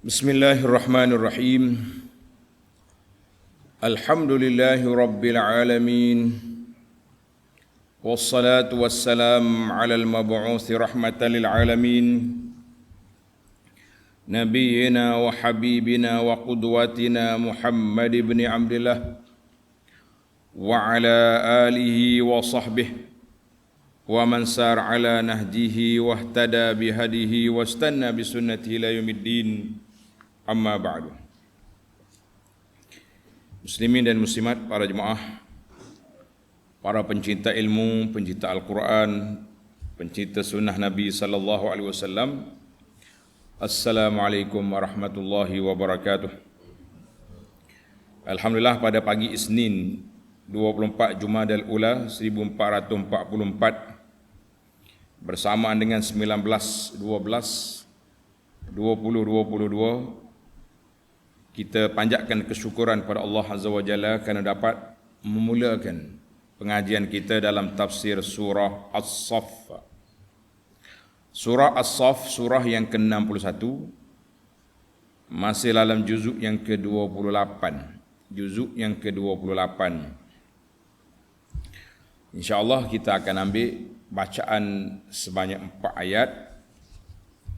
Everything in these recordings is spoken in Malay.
Bismillahirrahmanirrahim. Alhamdulillahi rabbil alamin. Wassalatu wassalam ala al-mab'uthi rahmatan lil alamin. Nabiyyina wa habibina wa qudwatina Muhammad ibn Abdillah wa ala alihi wa sahbihi wa man sar ala nahjihi wa ihtada bihadihi wa istanna bisunnatihi ila yaumiddin. Amma ba'du. Muslimin dan muslimat, para jemaah, para pencinta ilmu, pencinta Al-Quran, pencinta sunnah Nabi sallallahu alaihi wasallam. Assalamualaikum warahmatullahi wabarakatuh. Alhamdulillah, pada pagi Isnin 24 Jumadal Ula 1444 bersamaan dengan 19/12/2022, kita panjatkan kesyukuran kepada Allah Azza wa Jalla kerana dapat memulakan pengajian kita dalam tafsir surah As-Saff. Surah As-Saff, surah yang ke-61, masih dalam juzuk yang ke-28. Juzuk yang ke-28. InsyaAllah kita akan ambil bacaan sebanyak 4 ayat.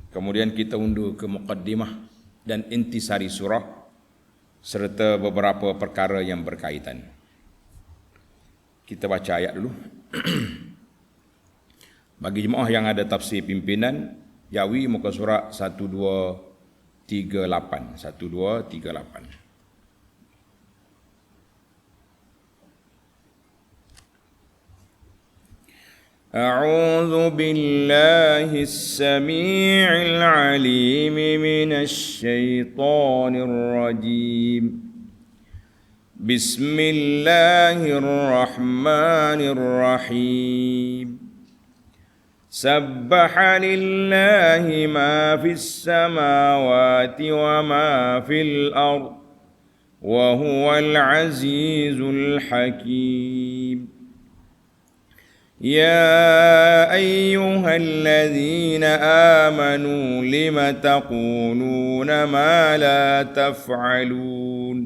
Kemudian kita undur ke muqaddimah dan intisari surah serta beberapa perkara yang berkaitan. Kita baca ayat dulu. Bagi jemaah yang ada tafsir pimpinan, Jawi muka surat 1238. 1238. أعوذ بالله السميع العليم من الشيطان الرجيم بسم الله الرحمن الرحيم سبح لله ما في السماوات وما في الأرض وهو العزيز الحكيم يا أيها الذين آمنوا لم تقولون ما لا تفعلون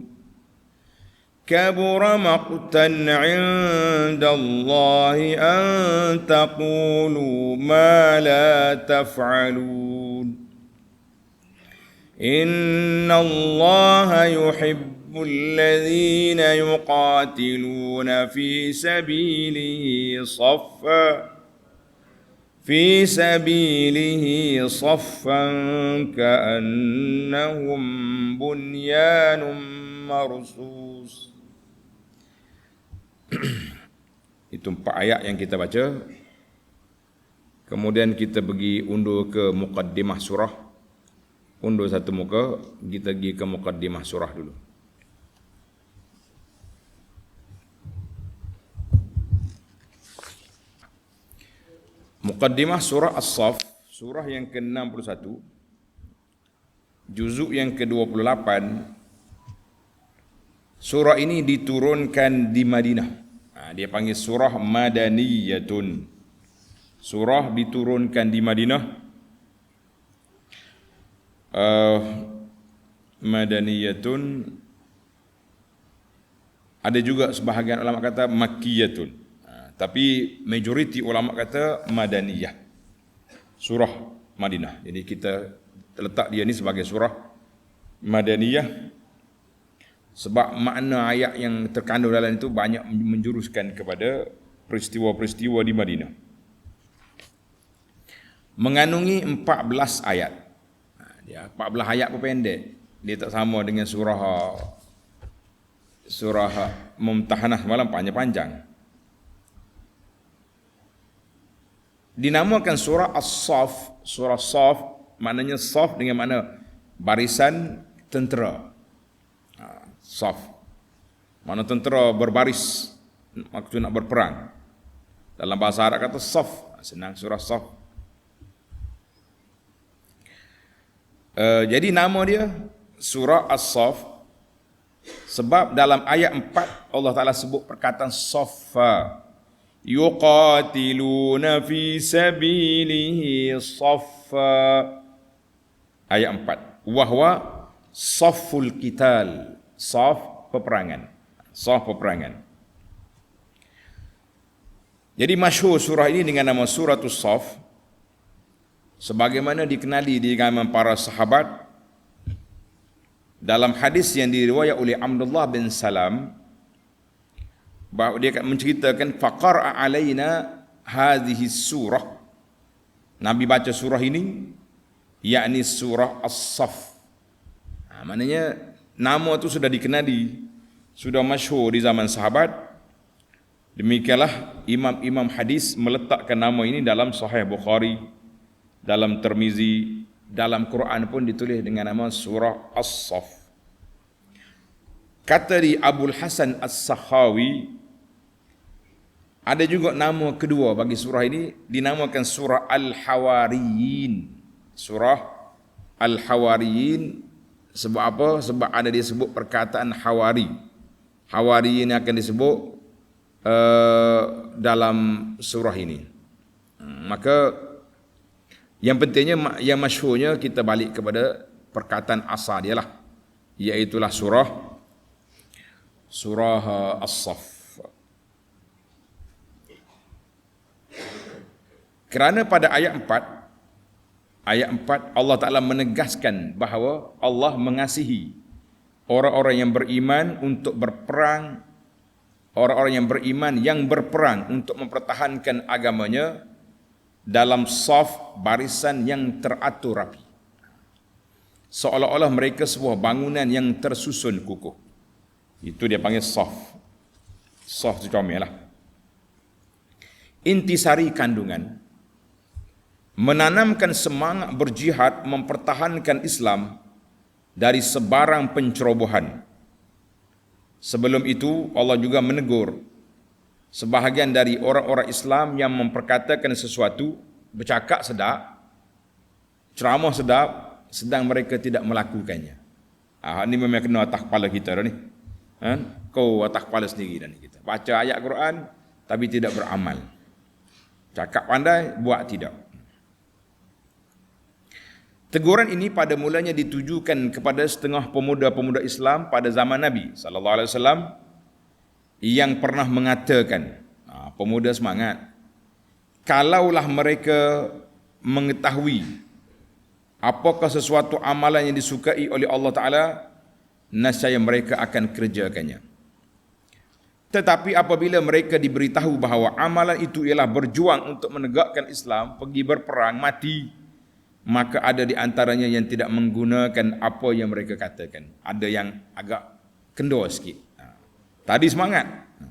كبر مقتا عند الله أن تقولوا ما لا تفعلون إن الله يحب الذين يقاتلون في سبيله صفا كأنهم بنيان مرصوص. Itu 4 ayat yang kita baca. Kemudian kita pergi undur ke muqaddimah surah. Undur satu muka, kita pergi ke muqaddimah surah dulu. Muqaddimah surah As-Saff, surah yang ke-61, juzuk yang ke-28. Surah ini diturunkan di Madinah. Dia panggil surah Madaniyatun. Surah diturunkan di Madinah. Madaniyatun. Ada juga sebahagian ulama kata Makkiyatun. Tapi majoriti ulama kata Madaniyah, surah Madinah. Jadi kita letak dia ni sebagai surah Madaniyah sebab makna ayat yang terkandung dalam itu banyak menjuruskan kepada peristiwa-peristiwa di Madinah. Mengandungi 14 ayat. Dia 14 ayat pendek. Dia tak sama dengan surah Mumtahanah semalam panjang-panjang. Dinamakan surah As-Saff. Surah Saff maknanya Saff dengan makna barisan tentera. Saff makna tentera berbaris, maksud nak berperang. Dalam bahasa Arab kata Saff, senang, surah Saff. Jadi nama dia surah As-Saff sebab dalam ayat 4 Allah Ta'ala sebut perkataan Saffa. yuqatiluna fi sabilihi saffa. Ayat 4. wahwa safful qital, saf peperangan, saf peperangan. Jadi masyhur surah ini dengan nama Suratul Saf sebagaimana dikenali di kalangan para sahabat. Dalam hadis yang diriwayat oleh Abdullah bin Salam, bahawa dia menceritakan faqara alaina hadhihi surah, Nabi baca surah ini, yakni surah As-Saff. Maknanya nama itu sudah dikenali, sudah masyhur di zaman sahabat. Demikianlah imam-imam hadis meletakkan nama ini dalam Sahih Bukhari, dalam Tirmizi, dalam Quran pun ditulis dengan nama surah As-Saff. Kata di Abul Hasan As-Sakhawi, ada juga nama kedua bagi surah ini, dinamakan surah Al-Hawariyin. Surah Al-Hawariyin, sebab apa? Sebab ada disebut perkataan Hawari. Hawariyin akan disebut dalam surah ini. Maka yang pentingnya, yang masyhurnya kita balik kepada perkataan asal dia lah, iaitulah surah As-Saff. Kerana pada ayat 4 Allah Ta'ala menegaskan bahawa Allah mengasihi orang-orang yang beriman untuk berperang, orang-orang yang beriman yang berperang untuk mempertahankan agamanya dalam saf, barisan yang teratur rapi, seolah-olah mereka sebuah bangunan yang tersusun kukuh. Itu dia panggil saf. Saf itu comel lah. Intisari kandungan, menanamkan semangat berjihad mempertahankan Islam dari sebarang pencerobohan. Sebelum itu Allah juga menegur sebahagian dari orang-orang Islam yang memperkatakan sesuatu, bercakap sedap, ceramah sedap, sedang mereka tidak melakukannya. Ini memang kena atas kepala kita dah ni. Kau atas kepala sendiri dah ni kita. Baca ayat Quran tapi tidak beramal. Cakap pandai, buat tidak. Teguran ini pada mulanya ditujukan kepada setengah pemuda-pemuda Islam pada zaman Nabi sallallahu alaihi wasallam yang pernah mengatakan, pemuda semangat, kalaulah mereka mengetahui apakah sesuatu amalan yang disukai oleh Allah Ta'ala, nescaya mereka akan kerjakannya. Tetapi apabila mereka diberitahu bahawa amalan itu ialah berjuang untuk menegakkan Islam, pergi berperang, mati, maka ada di antaranya yang tidak menggunakan apa yang mereka katakan. Ada yang agak kendor sikit. Tadi semangat.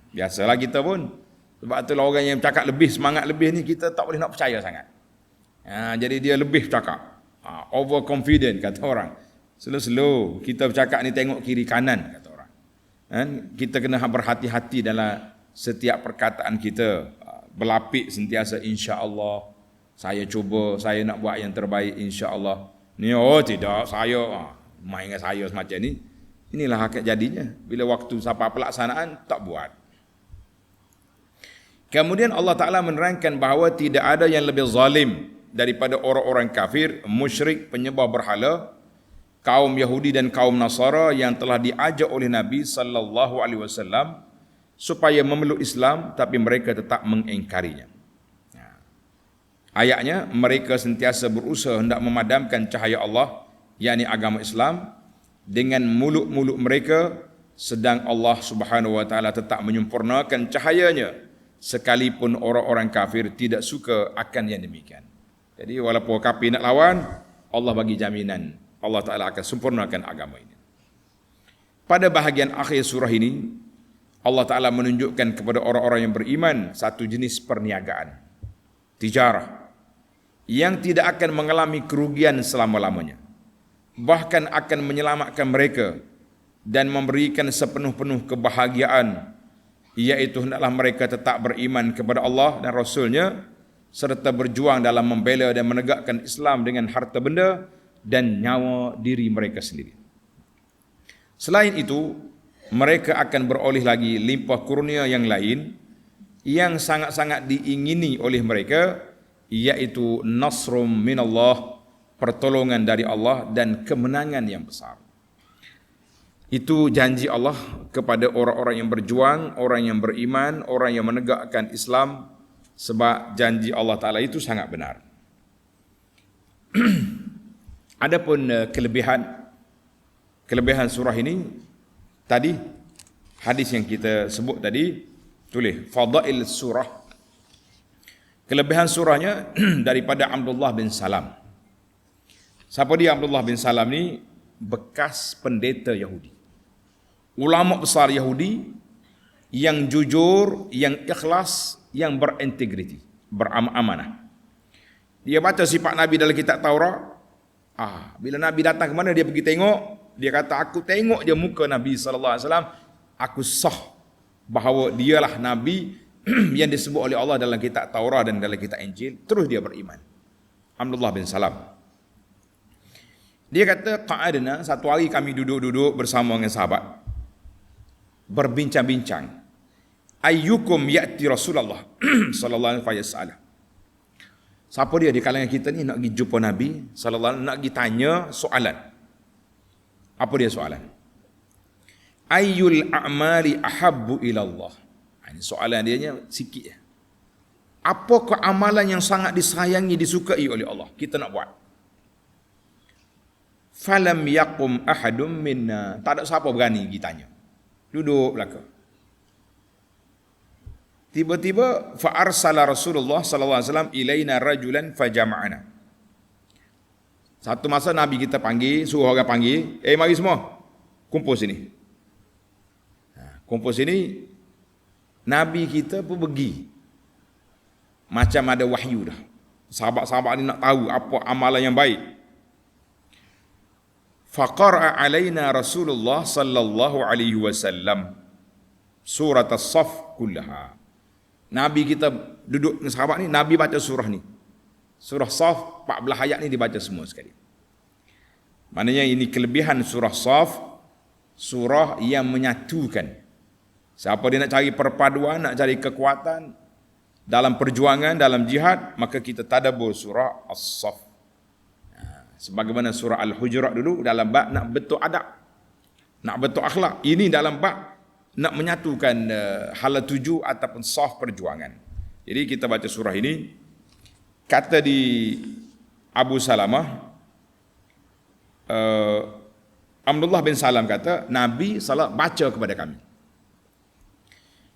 Biasalah kita pun. Sebab itulah orang yang cakap lebih, semangat lebih ni kita tak boleh nak percaya sangat. Jadi dia lebih cakap. Overconfident kata orang. Slow-slow. Kita bercakap ni tengok kiri kanan kata orang. Kita kena berhati-hati dalam setiap perkataan kita. Berlapik sentiasa insya-Allah. Saya cuba, saya nak buat yang terbaik insya-Allah. Ni tidak, saya main dengan saya semacam ni. Inilah hakikat jadinya. Bila waktu sampai pelaksanaan tak buat. Kemudian Allah Ta'ala menerangkan bahawa tidak ada yang lebih zalim daripada orang-orang kafir, musyrik, penyembah berhala, kaum Yahudi dan kaum Nasara yang telah diajak oleh Nabi sallallahu alaihi wasallam supaya memeluk Islam tapi mereka tetap mengingkarinya. Ayatnya, mereka sentiasa berusaha hendak memadamkan cahaya Allah, yakni agama Islam, dengan mulut-mulut mereka, sedang Allah Subhanahu wa taala tetap menyempurnakan cahayanya, sekalipun orang-orang kafir tidak suka akan yang demikian. Jadi walaupun kafir nak lawan, Allah bagi jaminan Allah Ta'ala akan sempurnakan agama ini. Pada bahagian akhir surah ini, Allah Ta'ala menunjukkan kepada orang-orang yang beriman satu jenis perniagaan, tijarah, yang tidak akan mengalami kerugian selama-lamanya, bahkan akan menyelamatkan mereka dan memberikan sepenuh-penuh kebahagiaan, iaitu hendaklah mereka tetap beriman kepada Allah dan Rasul-Nya serta berjuang dalam membela dan menegakkan Islam dengan harta benda dan nyawa diri mereka sendiri. Selain itu, mereka akan beroleh lagi limpah kurnia yang lain yang sangat-sangat diingini oleh mereka, iaitu nasrum minallah pertolongan dari Allah dan kemenangan yang besar. Itu janji Allah kepada orang-orang yang berjuang, orang yang beriman, orang yang menegakkan Islam, sebab janji Allah Ta'ala itu sangat benar. Adapun kelebihan surah ini, tadi hadis yang kita sebut tadi, tulis fadail surah. Kelebihan surahnya daripada Abdullah bin Salam. Siapa dia Abdullah bin Salam ni? Bekas pendeta Yahudi, ulama besar Yahudi yang jujur, yang ikhlas, yang berintegriti, beramanah. Dia baca sifat Nabi dalam kitab Taurat. Bila Nabi datang ke mana dia pergi tengok, dia kata aku tengok je muka Nabi sallallahu alaihi wasallam, aku sah bahawa dialah Nabi yang disebut oleh Allah dalam kitab Taurat dan dalam kitab Injil. Terus dia beriman. Abdullah bin Salam. Dia kata qa'adna, satu hari kami duduk-duduk bersama dengan sahabat, berbincang-bincang. Ayyukum ya'ti Rasulullah sallallahu alaihi wasallam. Siapa dia di kalangan kita ni nak pergi jumpa Nabi sallallahu alaihi wasallam, nak pergi tanya soalan. Apa dia soalan? Ayyul a'mali ahabbu ila Allah. Ini soalan dia sikit je. Apakah amalan yang sangat disayangi, disukai oleh Allah? Kita nak buat. Falam yaqum ahadum minna. Tak ada siapa berani pergi tanya. Duduk belakang. Tiba-tiba fa arsala Rasulullah sallallahu alaihi wasallam ilaina rajulan fajama'ana. Satu masa Nabi kita panggil, suruh orang panggil, mari semua kumpul sini. Kumpul sini. Nabi kita pun pergi. Macam ada wahyu dah. Sahabat-sahabat ni nak tahu apa amalan yang baik. Faqara'a alaina Rasulullah sallallahu alaihi wasallam surat as-Saff kullaha. Nabi kita duduk dengan sahabat ni, Nabi baca surah ni. Surah Saff 14 ayat ni dibaca semua sekali. Maknanya ini kelebihan surah Saff, surah yang menyatukan. Siapa dia nak cari perpaduan, nak cari kekuatan dalam perjuangan, dalam jihad, maka kita tadabbur surah As-Saff. Sebagaimana surah Al-Hujurat dulu dalam bab nak betul adab, nak betul akhlak. Ini dalam bab nak menyatukan hala tuju ataupun saf perjuangan. Jadi kita baca surah ini, kata di Abu Salamah, Abdullah bin Salam kata, Nabi SAW baca kepada kami.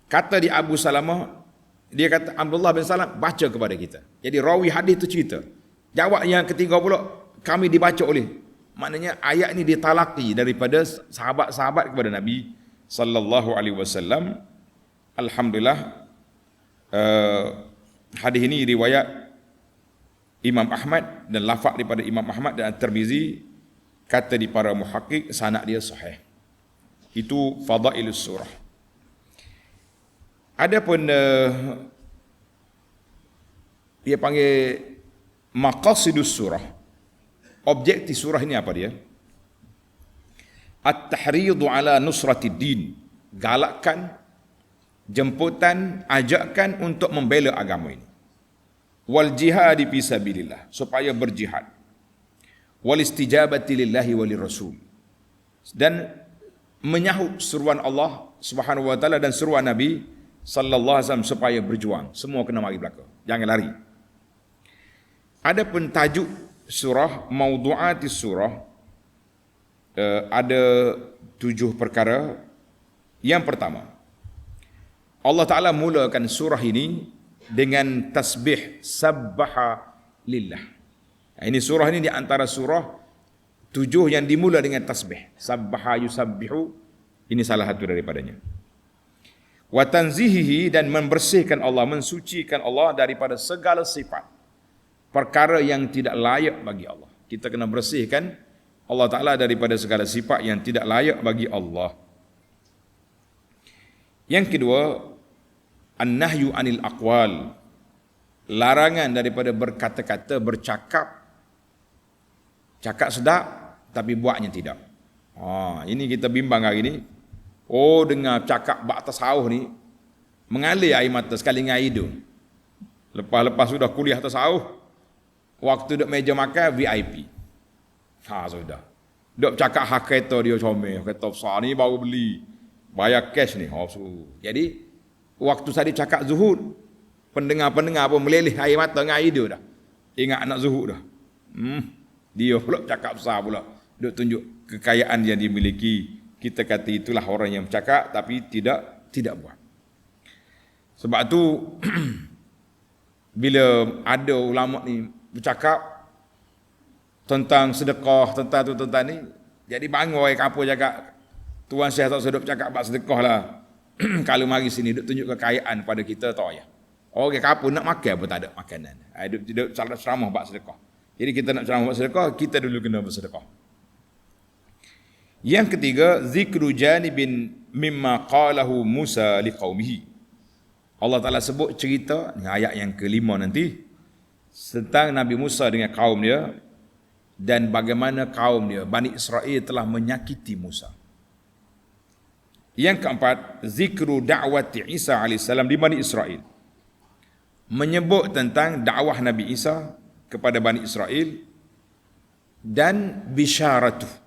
Kata di Abu Salamah, dia kata Abdullah bin Salam baca kepada kita. Jadi rawi hadis itu cerita. Jawab yang ketiga pula, kami dibaca oleh. Maknanya ayat ini ditalaki daripada sahabat-sahabat kepada Nabi sallallahu alaihi wasallam. Alhamdulillah, hadis ini riwayat Imam Ahmad dan lafaz daripada Imam Ahmad dan At-Tirmizi, kata di para muhaqqiq sanad dia sahih. Itu fadailus surah. Adapun dia panggil maqasidus surah. Objektif surah ini apa dia? At-tahridu ala nusratid din. Galakkan, jemputan, ajakkan untuk membela agama ini. Wal jihad fi sabilillah, supaya berjihad. Wal istijabati lillahi walir rasul. Dan menyahut seruan Allah Subhanahu wa taala dan seruan Nabi sallallahu alaihi wasallam supaya berjuang. Semua kena mari belakang. Jangan lari. Adapun tajuk surah, maudu'atis surah, ada 7 perkara. Yang pertama, Allah Ta'ala mulakan surah ini dengan tasbih, sabbaha lillah. Ini surah ini di antara surah 7 yang dimula dengan tasbih. Sabbaha yusabbihu, ini salah satu daripadanya. Wa tanzihihi, dan membersihkan Allah, mensucikan Allah daripada segala sifat, perkara yang tidak layak bagi Allah. Kita kena bersihkan Allah Ta'ala daripada segala sifat yang tidak layak bagi Allah. Yang kedua, an-nahyu anil aqwal, larangan daripada berkata-kata, bercakap, cakap sedap tapi buatnya tidak. Ini kita bimbang hari ini. Dengar cakap bak tasawuf ni, mengalir air mata sekali dengan hidung. Lepas-lepas sudah kuliah tasawuf, Waktu duduk meja makan VIP. Sudah. Duk cakap hak kereta dia comel, kereta besar ni baru beli. Bayar cash ni. Jadi waktu saya cakap zuhud, pendengar-pendengar pun meleleh air mata dengan air dia dah. Ingat anak zuhud dah. Dia pula cakap besar pula. Duk tunjuk kekayaan yang dimiliki. Kita kata itulah orang yang bercakap tapi tidak buat. Sebab tu bila ada ulama ni bercakap tentang sedekah, tentang ni, jadi bangun orang kapur cakap, Tuan Syekh tak sedap cakap bab sedekah lah. Kalau mari sini duk tunjuk kekayaan pada kita tak payah. Orang kapur nak makan pun tak ada makanan. Duk ceramah bab sedekah. Jadi kita nak ceramah bab sedekah, kita dulu kena bersedekah. Yang ketiga, zikru janibin mimma qalahu Musa liqaumihi. Allah Ta'ala sebut cerita, ni ayat yang kelima nanti, tentang Nabi Musa dengan kaum dia, dan bagaimana kaum dia, Bani Israel telah menyakiti Musa. Yang keempat, zikru da'wati Isa AS di Bani Israel. Menyebut tentang dakwah Nabi Isa kepada Bani Israel dan bisyaratuh.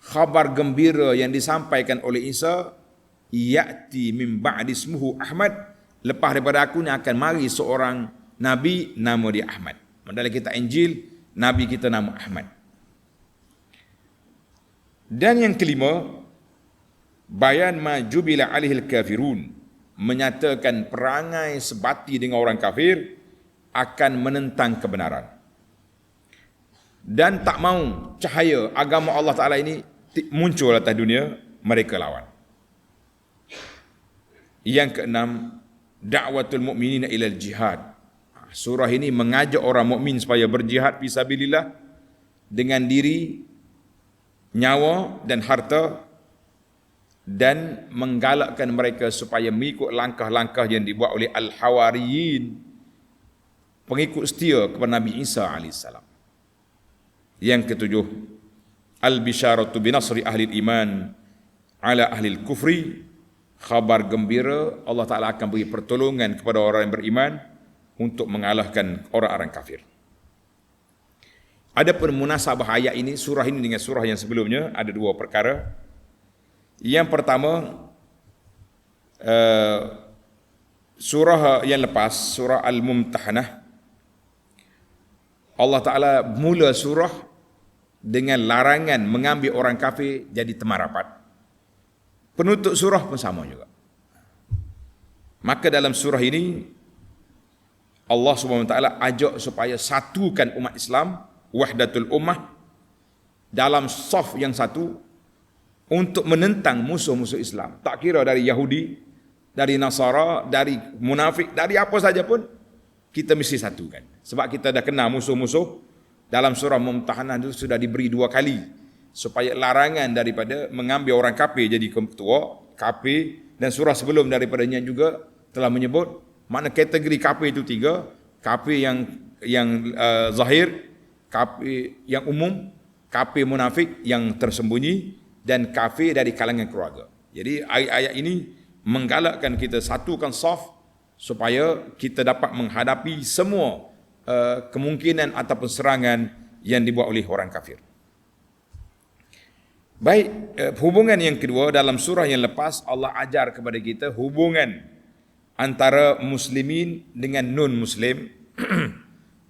Khabar gembira yang disampaikan oleh Isa, ya'ti min ba'di ismuhu Ahmad, lepas daripada aku ni akan mari seorang Nabi nama dia Ahmad. Dalam kitab Injil, Nabi kita nama Ahmad. Dan yang kelima, bayan ma jubila alihil kafirun, menyatakan perangai sebati dengan orang kafir akan menentang kebenaran. Dan tak mau cahaya agama Allah Ta'ala ini muncul atas dunia, mereka lawan. Yang keenam, da'watul mu'minina ilal jihad. Surah ini mengajak orang mukmin supaya berjihad fisabilillah dengan diri, nyawa dan harta, dan menggalakkan mereka supaya mengikut langkah-langkah yang dibuat oleh al-hawariyin, pengikut setia kepada Nabi Isa AS. Yang ketujuh, al-bisyaratu binasri ahli iman ala ahli kufri. Khabar gembira, Allah Ta'ala akan beri pertolongan kepada orang yang beriman untuk mengalahkan orang-orang kafir. Adapun munasabah ayat ini, surah ini dengan surah yang sebelumnya, ada dua perkara. Yang pertama, surah yang lepas, surah Al-Mumtahanah, Allah Ta'ala mula surah dengan larangan mengambil orang kafir jadi teman rapat. Penutup surah pun sama juga. Maka dalam surah ini, Allah SWT ajak supaya satukan umat Islam, wahdatul ummah, dalam saf yang satu untuk menentang musuh-musuh Islam. Tak kira dari Yahudi, dari Nasara, dari munafik, dari apa saja pun, kita mesti satukan. Sebab kita dah kenal musuh-musuh. Dalam surah Mumtahanah itu sudah diberi 2 kali, supaya larangan daripada mengambil orang kafir jadi ketua, kafir, dan surah sebelum daripadanya juga telah menyebut mana kategori kafir itu 3, kafir yang zahir, kafir yang umum, kafir munafik yang tersembunyi, dan kafir dari kalangan keluarga. Jadi ayat-ayat ini menggalakkan kita satukan saf supaya kita dapat menghadapi semua kemungkinan ataupun serangan yang dibuat oleh orang kafir. Baik, hubungan yang kedua, dalam surah yang lepas Allah ajar kepada kita hubungan antara muslimin dengan non-muslim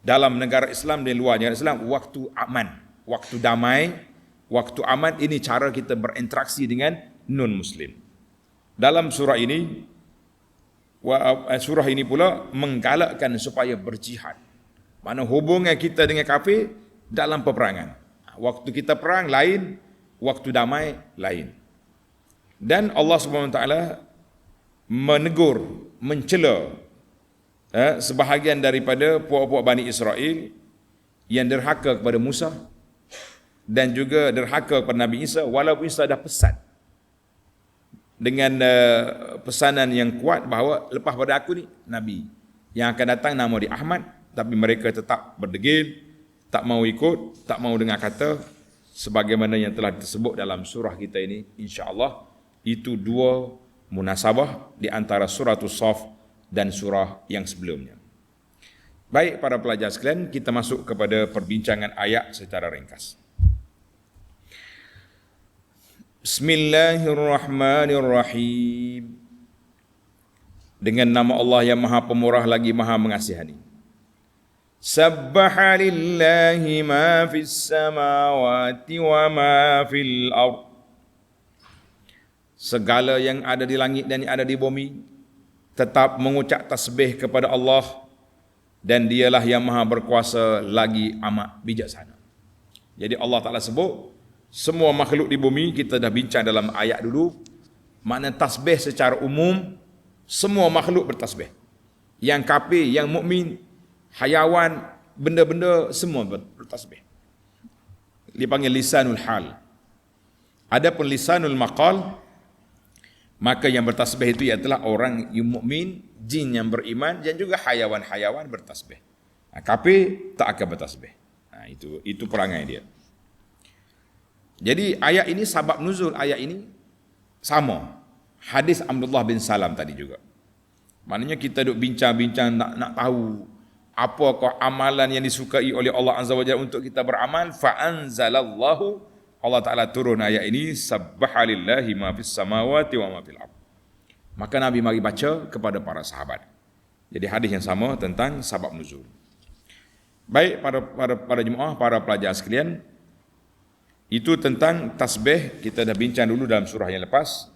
dalam negara Islam dan luar negara Islam, waktu aman, waktu damai, waktu aman. Ini cara kita berinteraksi dengan non-muslim. Dalam surah ini, surah ini pula menggalakkan supaya berjihad. Mana hubungan kita dengan kafir dalam peperangan. Waktu kita perang lain, waktu damai lain. Dan Allah SWT menegur, mencela sebahagian daripada puak-puak Bani Israel yang derhaka kepada Musa dan juga derhaka kepada Nabi Isa, walaupun Isa dah pesan dengan pesanan yang kuat bahawa lepas pada aku ni Nabi yang akan datang nama dia Ahmad, tapi mereka tetap berdegil, tak mau ikut, tak mau dengar kata, sebagaimana yang telah disebut dalam surah kita ini. InsyaAllah itu 2 munasabah di antara suratul Saf dan surah yang sebelumnya. Baik para pelajar sekalian, kita masuk kepada perbincangan ayat secara ringkas. Bismillahirrahmanirrahim. Dengan nama Allah yang Maha Pemurah lagi Maha Mengasihani. Sabbaha lillahi ma fis samawati wa ma fil ardh. Segala yang ada di langit dan yang ada di bumi tetap mengucap tasbih kepada Allah, dan dialah yang Maha berkuasa lagi amat bijaksana. Jadi Allah Ta'ala sebut semua makhluk di bumi, kita dah bincang dalam ayat dulu, makna tasbih secara umum, semua makhluk bertasbih. Yang kafir, yang mukmin, hayawan, benda-benda semua bertasbih. Dipanggil lisanul hal. Adapun lisanul maqal, maka yang bertasbih itu ialah orang yang mukmin, jin yang beriman, dan juga hayawan-hayawan bertasbih. Kafir tak akan bertasbih. Itu perangai dia. Jadi ayat ini, sabab nuzul ayat ini sama. Hadis Abdullah bin Salam tadi juga. Maknanya kita duk bincang-bincang nak tahu apakah amalan yang disukai oleh Allah Azza wa Jalla untuk kita beramal. Fa anzalallahu, Allah Ta'ala turun ayat ini, sabbaha lillahi ma fis samawati wa ma fil ardh. Maka Nabi mari baca kepada para sahabat. Jadi hadis yang sama tentang sabab nuzul. Baik para jemaah, para pelajar sekalian, itu tentang tasbih. Kita dah bincang dulu dalam surah yang lepas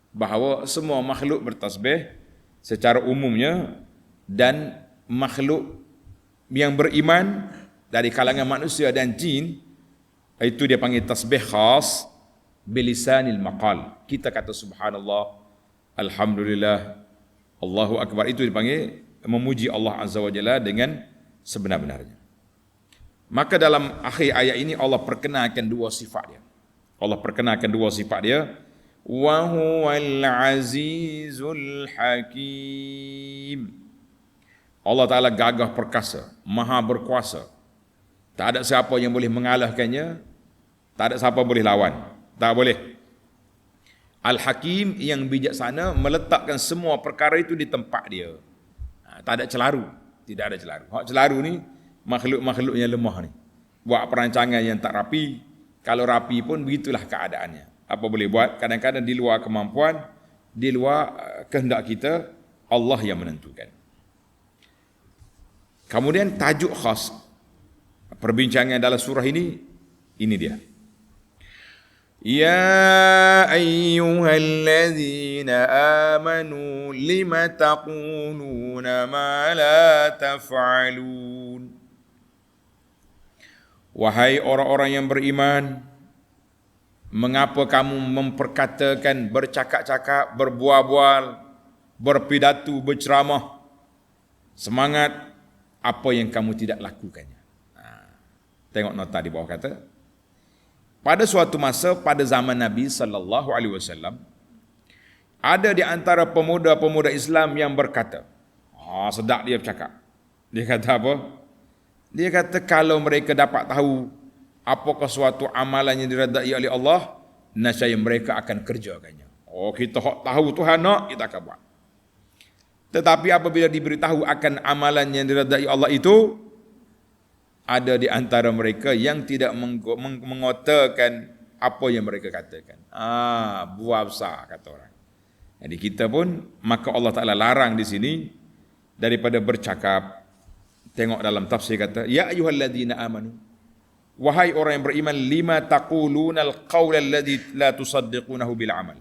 bahawa semua makhluk bertasbih secara umumnya, dan makhluk yang beriman dari kalangan manusia dan jin itu dia panggil tasbih khas bilisanil maqal. Kita kata subhanallah, alhamdulillah, Allahu akbar, itu dipanggil memuji Allah Azza wa Jalla dengan sebenar-benarnya. Maka dalam akhir ayat ini Allah perkenalkan dua sifat dia. Allah perkenalkan dua sifat dia. Wa huwal azizul hakim. Allah Ta'ala gagah perkasa, maha berkuasa. Tak ada siapa yang boleh mengalahkannya, tak ada siapa boleh lawan. Tak boleh. Al-Hakim yang bijaksana, meletakkan semua perkara itu di tempat dia. Tak ada celaru, tidak ada celaru. Hak celaru ni makhluk-makhluk yang lemah ni. Buat perancangan yang tak rapi, kalau rapi pun begitulah keadaannya. Apa boleh buat? Kadang-kadang di luar kemampuan, di luar kehendak kita, Allah yang menentukan. Kemudian tajuk khas perbincangan dalam surah ini dia. Ya ayyuhallazina amanu lima taquluna ma la taf'alun. Wahai orang-orang yang beriman, mengapa kamu memperkatakan, bercakap-cakap, berbual-bual, berpidato, berceramah, semangat apa yang kamu tidak lakukannya. Tengok nota di bawah kata, pada suatu masa pada zaman Nabi sallallahu alaihi wasallam, ada di antara pemuda-pemuda Islam yang berkata, sedap dia bercakap. Dia kata apa? Dia kata kalau mereka dapat tahu apakah suatu amalan yang diredai oleh Allah, nescaya mereka akan kerjakannya. Kita tahu Tuhan nak, kita akan buat. Tetapi apabila diberitahu akan amalan yang diredai Allah itu, ada di antara mereka yang tidak mengotakan apa yang mereka katakan. Buah besar, kata orang. Jadi kita pun, maka Allah Ta'ala larang di sini daripada bercakap. Tengok dalam tafsir kata, ya ayyuhalladzina amanu, wahai orang yang beriman, lima taqulunal qawla alladzi la tusaddiqunahu bil amal.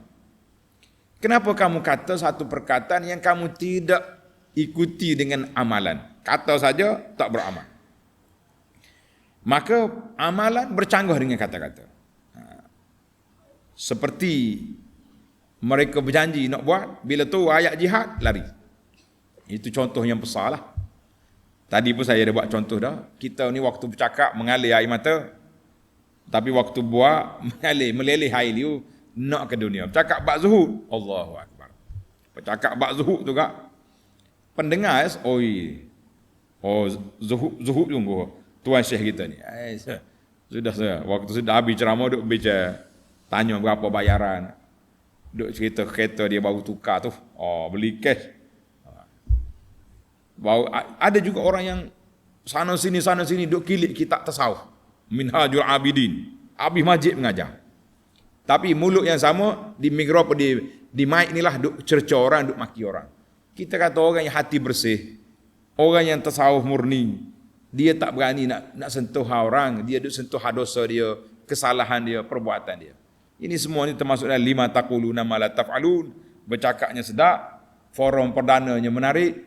Kenapa kamu kata satu perkataan yang kamu tidak ikuti dengan amalan? Kata saja, tak beramal. Maka amalan bercanggah dengan kata-kata. Seperti mereka berjanji nak buat, bila tu ayat jihad, lari. Itu contoh yang besar lah. Tadi pun saya dah buat contoh dah. Kita ni waktu bercakap mengalir air mata, tapi waktu buat meleleh air liu nak ke dunia. Bercakap bab zuhud, Allahu akbar. Bercakap bab zuhud tu kak, pendengar zuhud tunggu tuan syekh kita ni. Sudah waktu sudah habis ceramah duk bicara, tanya berapa bayaran. Duk cerita kereta dia baru tukar tu. Beli cash. Ada juga orang yang sana sini duk kilik kitab tasawuf. Minhajul Abidin. Habis majid mengajar. Tapi mulut yang sama di mikrofon di mic ni lah duk cerca orang, duk maki orang. Kita kata orang yang hati bersih, orang yang tasawuf murni, dia tak berani nak sentuh orang, dia duk sentuh dosa dia, kesalahan dia, perbuatan dia. Ini semua ni termasuk dalam lima taquluna ma la taf'alun, bercakapnya sedap, forum perdananya menarik,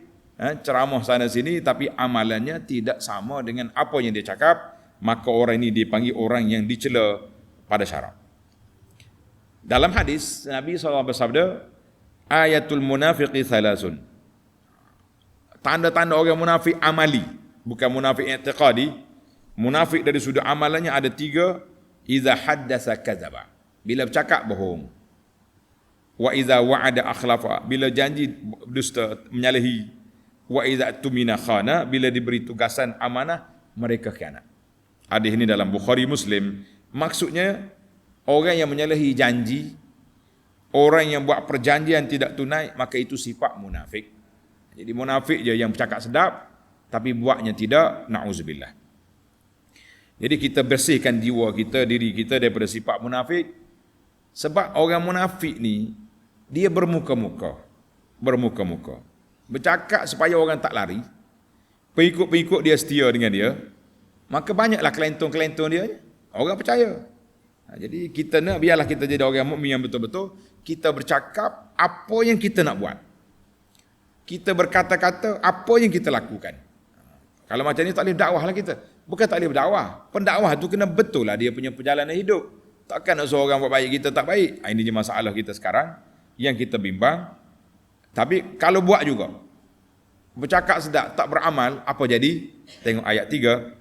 ceramah sana sini tapi amalannya tidak sama dengan apa yang dia cakap, maka orang ini dipanggil orang yang dicela pada syarak. Dalam hadis Nabi SAW bersabda, ayatul munafiqi thalathun. Tanda-tanda orang munafik amali, bukan munafik i'tiqadi. Munafik dari sudut amalannya ada 3. Iza haddasa kadzaba, bila bercakap bohong. Wa iza wa'ada akhlafa, bila janji dusta menyalahi. Wa iza tumina khana, bila diberi tugasan amanah mereka khianat. Hadis ini dalam Bukhari Muslim. Maksudnya orang yang menyalahi janji, orang yang buat perjanjian tidak tunai, maka itu sifat munafik. Jadi munafik je yang bercakap sedap tapi buatnya tidak, na'udzubillah. Jadi kita bersihkan jiwa kita, diri kita daripada sifat munafik. Sebab orang munafik ni dia bermuka-muka. Bercakap supaya orang tak lari. Pengikut-pengikut dia setia dengan dia. Maka banyaklah kelentong-kelentong dia. Orang percaya. Jadi kita nak, biarlah kita jadi orang mukmin yang betul-betul, kita bercakap apa yang kita nak buat. Kita berkata-kata apa yang kita lakukan. Kalau macam ni tak boleh dakwah lah kita. Bukan tak boleh berdakwah. Pendakwah tu kena betul lah dia punya perjalanan hidup. Takkan nak suruh orang buat baik, kita tak baik. Ini je masalah kita sekarang yang kita bimbang. Tapi kalau buat juga, bercakap sedap, tak beramal, apa jadi? Tengok ayat 3.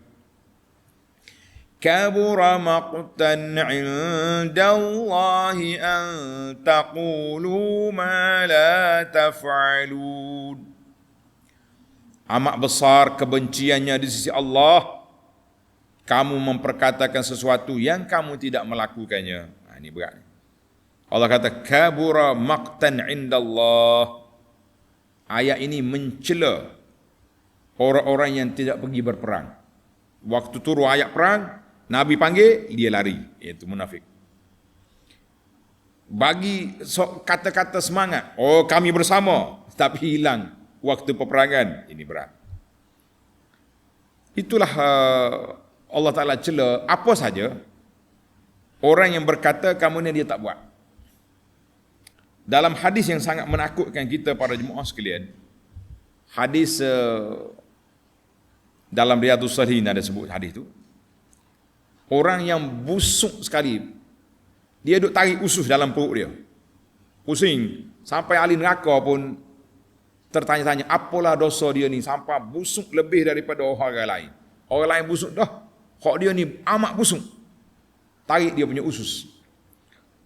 Kabura maqtan 'inda Allahi an taqulu ma la taf'alun. Amat besar kebenciannya di sisi Allah kamu memperkatakan sesuatu yang kamu tidak melakukannya. Ini berat. Allah kata kabura maqtan 'inda Allah. Ayat ini mencela orang-orang yang tidak pergi berperang. Waktu turun ayat perang, Nabi panggil, dia lari. Iaitu munafik. Bagi kata-kata semangat, oh kami bersama, tapi hilang waktu peperangan. Ini berat. Itulah Allah Ta'ala cela apa saja orang yang berkata kamu ni dia tak buat. Dalam hadis yang sangat menakutkan kita para jemaah sekalian, hadis dalam Riyadhus Shalihin ada sebut hadis tu. Orang yang busuk sekali, dia duk tarik usus dalam perut dia. Pusing. Sampai ahli neraka pun tertanya-tanya, apalah dosa dia ni sampai busuk lebih daripada orang lain. Orang lain busuk dah, hak dia ni amat busuk. Tarik dia punya usus.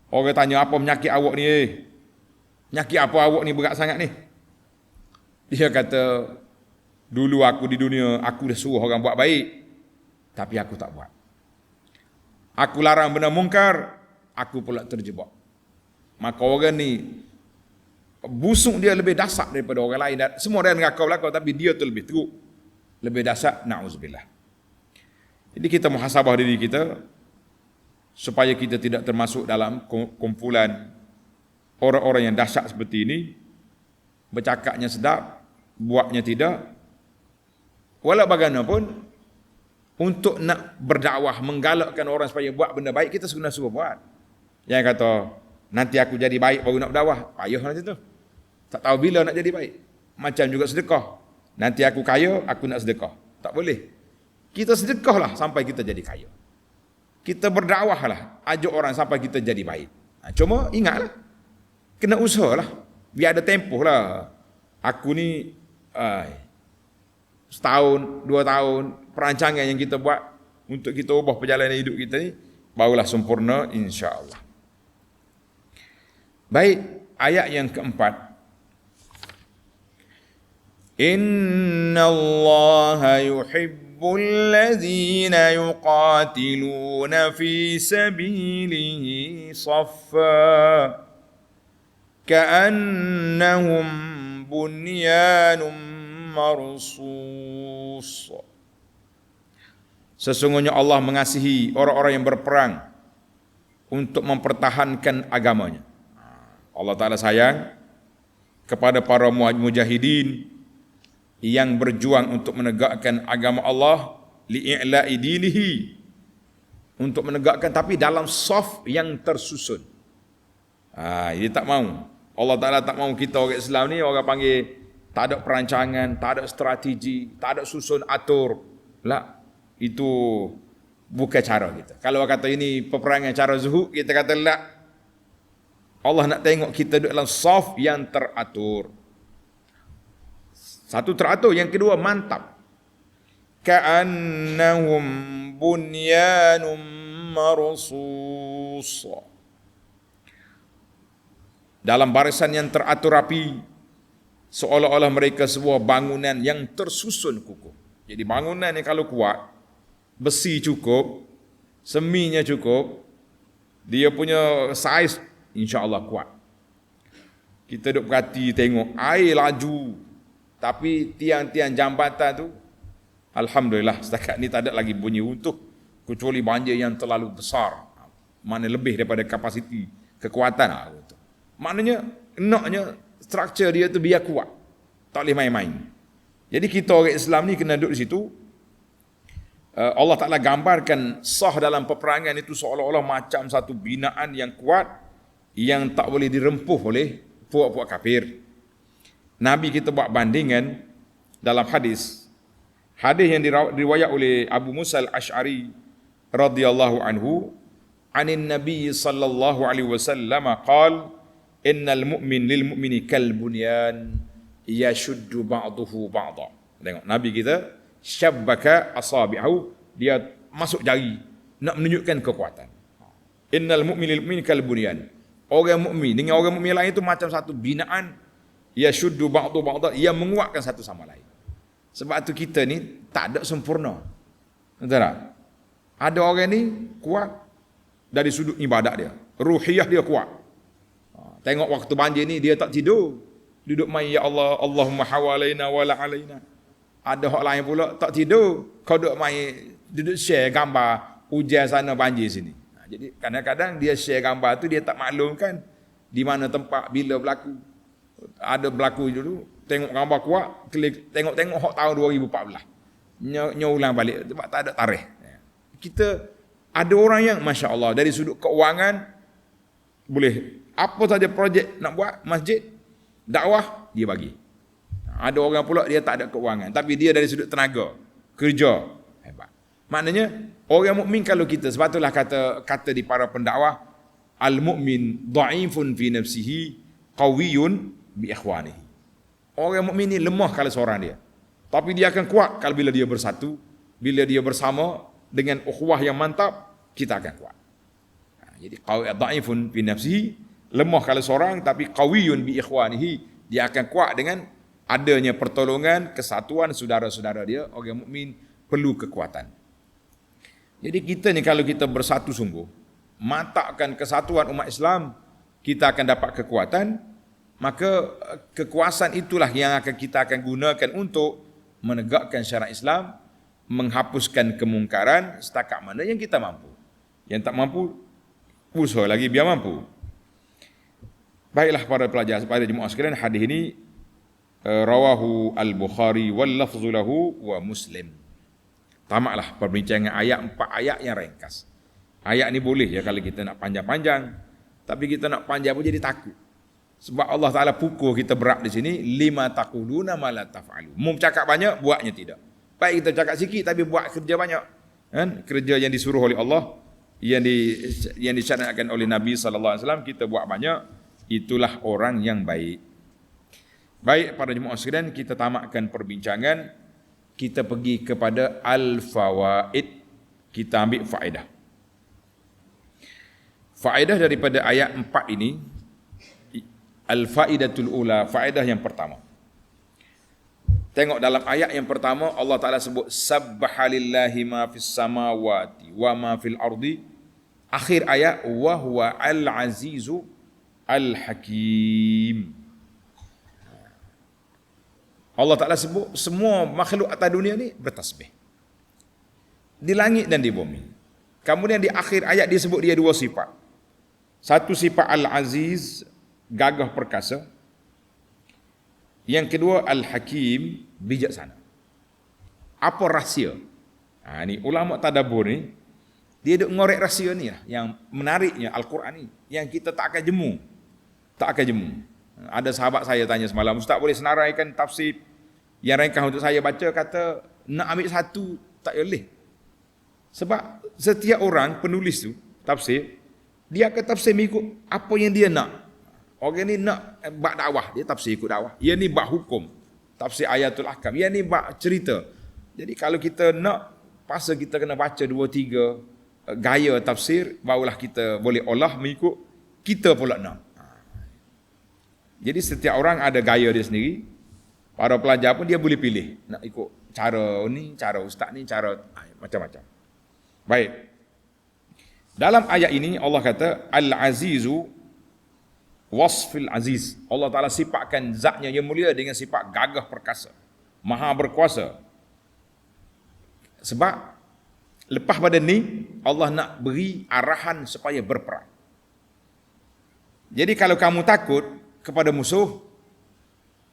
Orang tanya, apa penyakit awak ni? Penyakit apa awak ni berat sangat ni? Dia kata, dulu aku di dunia, aku dah suruh orang buat baik, tapi aku tak buat. Aku larang benda mungkar, aku pula terjebak. Maka orang ni busuk dia lebih dahsyat daripada orang lain. Semua orang neraka belakang, tapi dia tu lebih teruk, lebih dahsyat. Na'udzubillah. Jadi kita muhasabah diri kita supaya kita tidak termasuk dalam kumpulan orang-orang yang dahsyat seperti ini. Bercakapnya sedap, buatnya tidak. Walau bagaimanapun, untuk nak berdakwah, menggalakkan orang supaya buat benda baik, kita sebenarnya suruh buat. Yang kata, nanti aku jadi baik baru nak berdakwah, payah nanti tu. Tak tahu bila nak jadi baik. Macam juga sedekah. Nanti aku kaya, aku nak sedekah. Tak boleh. Kita sedekahlah sampai kita jadi kaya. Kita berdakwahlah, ajak orang sampai kita jadi baik. Cuma ingatlah, kena usahalah. Biar ada tempoh lah. Aku ni, setahun, 2 tahun, perancangan yang kita buat untuk kita ubah perjalanan hidup kita ni, barulah sempurna insya-Allah. Baik, ayat yang keempat. Inna Allaha yuhibbul ladzina yuqatiluna fi sabilihi saffa ka'annahum bunyanun marsus. Sesungguhnya Allah mengasihi orang-orang yang berperang untuk mempertahankan agamanya. Allah Ta'ala sayang kepada para mujahidin yang berjuang untuk menegakkan agama Allah, li'i'la'i dinihi, untuk menegakkan tapi dalam saf yang tersusun. Dia tak mau. Allah Ta'ala tak mau kita orang Islam ni orang panggil tak ada perancangan, tak ada strategi, tak ada susun atur. Lah, itu bukan cara kita. Kalau kata ini peperangan cara zuhud, kita kata lah. Allah nak tengok kita duduk dalam saf yang teratur. Satu teratur, yang kedua mantap. Ka'annahum bunyanum marsus. Dalam barisan yang teratur rapi, seolah-olah mereka sebuah bangunan yang tersusun kukuh. Jadi bangunan yang kalau kuat, besi cukup, seminya cukup, dia punya saiz insya-Allah kuat. Kita duk perhati tengok air laju, tapi tiang-tiang jambatan tu alhamdulillah setakat ni tak ada lagi bunyi runtuh kecuali banjir yang terlalu besar. Mana lebih daripada kapasiti kekuatan. Maknanya enaknya struktur dia tu biar kuat. Tak boleh main-main. Jadi kita orang Islam ni kena duduk di situ. Allah Ta'ala gambarkan sah dalam peperangan itu seolah-olah macam satu binaan yang kuat yang tak boleh dirempuh oleh puak-puak kafir. Nabi kita buat bandingan dalam hadis yang diriwayat oleh Abu Musa al-Ash'ari radhiyallahu anhu, anin Nabi sallallahu alaihi wasallam qala innal mu'min lil mu'mini kal bunyan yashuddu ba'dahu ba'dha. Tengok Nabi kita syabbaka asabi'ahu, dia masuk jari nak menunjukkan kekuatan. Innal mu'min lil mu'mini kal bunyan. Orang mukmin dengan orang mukmin lain itu macam satu binaan, yashuddu ba'dahu ba'dha, ia menguatkan satu sama lain. Sebab tu kita ni tak ada sempurna. Betul tak? Ada orang ni kuat dari sudut ibadat dia, ruhiyah dia kuat. Tengok waktu banjir ni dia tak tidur, duduk main ya Allah, Allahumma hawalaina wala alaina. Ada hak lain pula tak tidur, kau duduk main, duduk share gambar hujan sana banjir sini. Jadi kadang-kadang dia share gambar tu dia tak maklumkan di mana tempat bila berlaku. Ada berlaku dulu, tengok gambar kuat, klik tengok-tengok hak tahun 2014. Nyulang balik sebab tak ada tarikh. Kita ada orang yang masya-Allah dari sudut keuangan boleh apa saja projek nak buat masjid, dakwah dia bagi. Ada orang pula dia tak ada keuangan tapi dia dari sudut tenaga, kerja hebat. Maknanya orang mukmin kalau kita, sebab itulah kata di para pendakwah, al-mu'min dha'ifun fi nafsihi qawiyyun bi ikhwanihi. Orang mukmin ni lemah kalau seorang dia, tapi dia akan kuat kalau bila dia bersatu, bila dia bersama dengan ukhuwah yang mantap, kita akan kuat. Jadi dha'ifun fi nafsihi, lemah kalau seorang tapi qawiyyun bi ikhwanihi, dia akan kuat dengan adanya pertolongan, kesatuan saudara-saudara dia. Orang mukmin perlu kekuatan. Jadi kita ni kalau kita bersatu sungguh, mantapkan kesatuan umat Islam, kita akan dapat kekuatan. Maka kekuasaan itulah yang kita akan gunakan untuk menegakkan syariat Islam, menghapuskan kemungkaran setakat mana yang kita mampu. Yang tak mampu, usaha lagi biar mampu. Baiklah para pelajar, pada jemaah sekalian, hadis ini rawahu al-Bukhari wal lafzu lahu wa Muslim. Tamatlah perbincangan ayat, 4 ayat yang ringkas. Ayat ni boleh ya kalau kita nak panjang-panjang, tapi kita nak panjang pun jadi takut. Sebab Allah Ta'ala pukul kita berat di sini, lima taquluna ma la taf'alu. Mau cakap banyak, buatnya tidak. Baik kita cakap sikit tapi buat kerja banyak. Kan? Kerja yang disuruh oleh Allah, yang disyariatkan oleh Nabi sallallahu alaihi wasallam, kita buat banyak, itulah orang yang baik. Baik para jemaah sekalian, kita tamatkan perbincangan, kita pergi kepada al-fawaid, kita ambil faedah. Faedah daripada ayat 4 ini, al-faidatul ula, faedah yang pertama. Tengok dalam ayat yang pertama Allah Ta'ala sebut sabbahalillahi ma fis samawati wa ma fil ardi. Akhir ayat wa huwa al-azizu al-hakim. Allah Ta'ala sebut semua makhluk atas dunia ni bertasbih. Di langit dan di bumi. Kemudian di akhir ayat dia sebut dia dua sifat. Satu sifat Al-Aziz, gagah perkasa. Yang kedua Al-Hakim, bijaksana. Apa rahsia? Ni ulama tadabbur ni, dia duk ngorek rahsia ni lah, yang menariknya Al-Quran ni, yang kita tak akan jemu. Tak akan jemu. Ada sahabat saya tanya semalam, Ustaz boleh senaraikan tafsir yang ringkas untuk saya baca, kata nak ambil satu tak boleh. Sebab setiap orang penulis tu tafsir, dia akan tafsir mengikut apa yang dia nak. Orang ni nak bab dakwah, dia tafsir ikut dakwah. Yang ni bab hukum, tafsir ayatul ahkam. Yang ni bab cerita. Jadi kalau kita nak, pasal kita kena baca 2-3 gaya tafsir, barulah kita boleh olah mengikut kita pula nak. Jadi setiap orang ada gaya dia sendiri. Para pelajar pun dia boleh pilih nak ikut cara ni, cara ustaz ni, cara macam-macam. Baik. Dalam ayat ini Allah kata Al-Azizu wasfil aziz. Allah Ta'ala sifatkan zatnya yang mulia dengan sifat gagah perkasa, maha berkuasa. Sebab lepas pada ni Allah nak beri arahan supaya berperang. Jadi kalau kamu takut kepada musuh,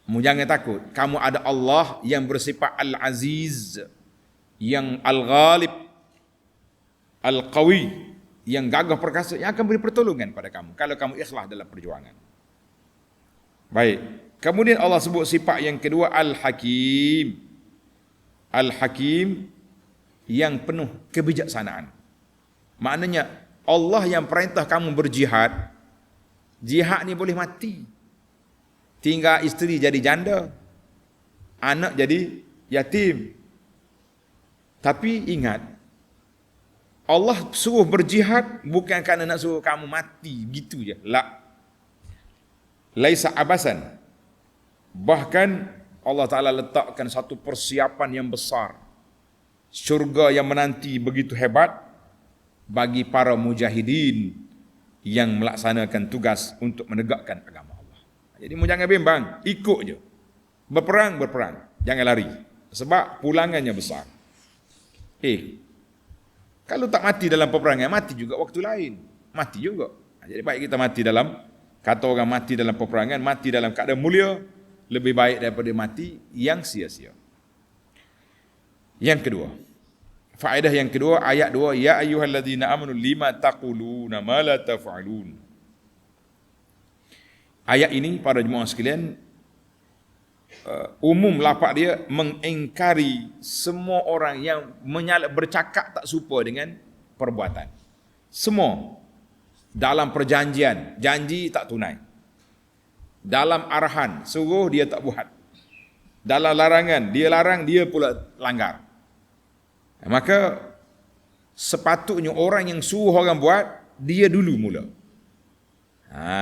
kamu jangan takut. Kamu ada Allah yang bersifat Al-Aziz, yang Al-Ghalib, Al-Qawi, yang gagah perkasa, yang akan beri pertolongan pada kamu kalau kamu ikhlas dalam perjuangan. Baik. Kemudian Allah sebut sifat yang kedua Al-Hakim. Al-Hakim yang penuh kebijaksanaan. Maknanya Allah yang perintah kamu berjihad. Jihad ni boleh mati. Tinggal isteri jadi janda, anak jadi yatim. Tapi ingat, Allah suruh berjihad bukan kerana nak suruh kamu mati gitu je. La. Laisa abasan. Bahkan Allah Ta'ala letakkan satu persiapan yang besar. Syurga yang menanti begitu hebat bagi para mujahidin yang melaksanakan tugas untuk menegakkan agama Allah. Jadi jangan bimbang, ikut je. Berperang, jangan lari. Sebab pulangannya besar. Kalau tak mati dalam peperangan, mati juga waktu lain. Mati juga. Jadi baik kita mati dalam, kata orang mati dalam peperangan, mati dalam keadaan mulia, lebih baik daripada mati yang sia-sia. Yang kedua, faedah yang kedua, ayat 2, ya ayyuhalladzina amanu lima taquluna ma la taf'alun. Ayat ini para jemaah sekalian, umum lafaz dia mengingkari semua orang yang bercakap tak serupa dengan perbuatan. Semua dalam perjanjian, janji tak tunai. Dalam arahan, suruh dia tak buat. Dalam larangan, dia larang, dia pula langgar. Maka sepatutnya orang yang suruh orang buat, dia dulu mula.